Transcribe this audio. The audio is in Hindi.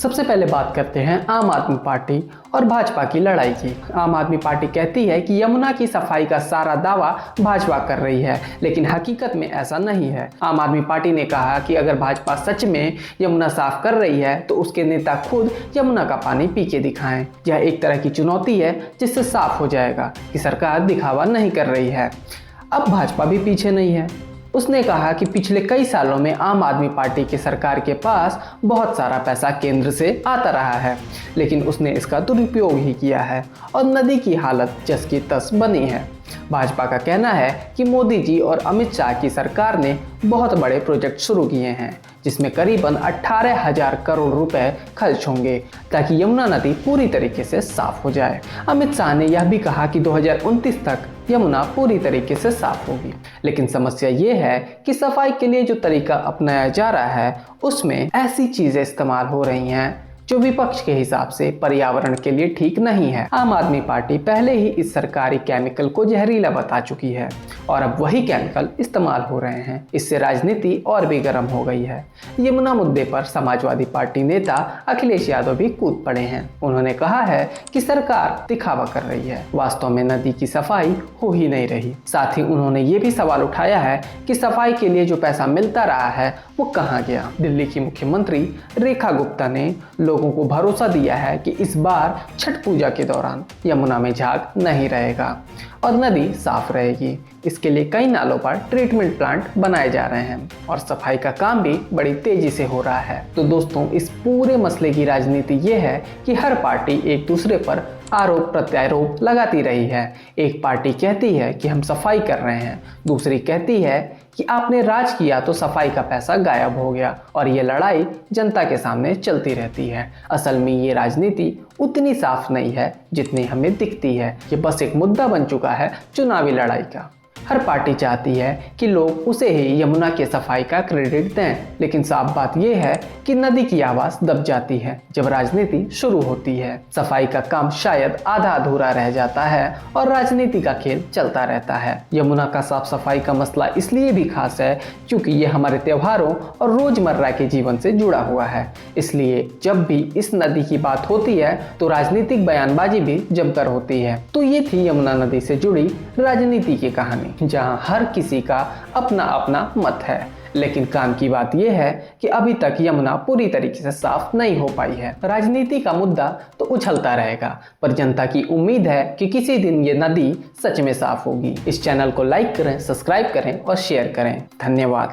सबसे पहले बात करते हैं आम आदमी पार्टी और भाजपा की लड़ाई की। आम आदमी पार्टी कहती है कि यमुना की सफाई का सारा दावा भाजपा कर रही है, लेकिन हकीकत में ऐसा नहीं है। आम आदमी पार्टी ने कहा कि अगर भाजपा सच में यमुना साफ कर रही है तो उसके नेता खुद यमुना का पानी पी के दिखाएं। यह एक तरह की चुनौती है जिससे साफ हो जाएगा कि सरकार दिखावा नहीं कर रही है। अब भाजपा भी पीछे नहीं है। उसने कहा कि पिछले कई सालों में आम आदमी पार्टी की सरकार के पास बहुत सारा पैसा केंद्र से आता रहा है, लेकिन उसने इसका दुरुपयोग ही किया है और नदी की हालत जस की तस बनी है। भाजपा का कहना है कि मोदी जी और अमित शाह की सरकार ने बहुत बड़े प्रोजेक्ट शुरू किए हैं जिसमें करीबन 18,000 करोड़ रुपए खर्च होंगे ताकि यमुना नदी पूरी तरीके से साफ हो जाए। अमित शाह ने यह भी कहा कि 2029 तक यमुना पूरी तरीके से साफ होगी, लेकिन समस्या ये है कि सफाई के लिए जो तरीका अपनाया जा रहा है उसमें ऐसी चीजें इस्तेमाल हो रही हैं जो विपक्ष के हिसाब से पर्यावरण के लिए ठीक नहीं है। आम आदमी पार्टी पहले ही इस सरकारी केमिकल को जहरीला बता चुकी है और अब वही केमिकल इस्तेमाल हो रहे हैं। इससे राजनीति और भी गर्म हो गई है। यमुना मुद्दे पर समाजवादी पार्टी नेता अखिलेश यादव भी कूद पड़े हैं। उन्होंने कहा है कि सरकार दिखावा कर रही है, वास्तव में नदी की सफाई हो ही नहीं रही। साथ ही उन्होंने ये भी सवाल उठाया है कि सफाई के लिए जो पैसा मिलता रहा है वो कहाँ गया। दिल्ली की मुख्यमंत्री रेखा गुप्ता ने लोगों को भरोसा दिया है कि इस बार छठ पूजा के दौरान यमुना में झाग नहीं रहेगा और नदी साफ रहेगी। इसके लिए कई नालों पर ट्रीटमेंट प्लांट बनाए जा रहे हैं और सफाई का काम भी बड़ी तेजी से हो रहा है। तो दोस्तों, इस पूरे मसले की राजनीति ये है कि हर पार्टी एक दूसरे पर आरोप प्रत्यारोप लगाती रही है। एक पार्टी कहती है कि हम सफाई कर रहे हैं, दूसरी कहती है कि आपने राज किया तो सफाई का पैसा गायब हो गया, और ये लड़ाई जनता के सामने चलती रहती है। असल में ये राजनीति उतनी साफ नहीं है जितनी हमें दिखती है। ये बस एक मुद्दा बन चुका है चुनावी लड़ाई का। हर पार्टी चाहती है कि लोग उसे ही यमुना के सफाई का क्रेडिट दें, लेकिन साफ बात यह है कि नदी की आवाज दब जाती है जब राजनीति शुरू होती है। सफाई का काम शायद आधा अधूरा रह जाता है और राजनीति का खेल चलता रहता है। यमुना का साफ सफाई का मसला इसलिए भी खास है क्योंकि ये हमारे त्योहारों और रोजमर्रा के जीवन से जुड़ा हुआ है। इसलिए जब भी इस नदी की बात होती है तो राजनीतिक बयानबाजी भी जमकर होती है। तो ये थी यमुना नदी से जुड़ी राजनीति की कहानी, जहां हर किसी का अपना अपना मत है। लेकिन काम की बात यह है कि अभी तक यमुना पूरी तरीके से साफ नहीं हो पाई है। राजनीति का मुद्दा तो उछलता रहेगा, पर जनता की उम्मीद है कि किसी दिन ये नदी सच में साफ होगी। इस चैनल को लाइक करें, सब्सक्राइब करें और शेयर करें। धन्यवाद।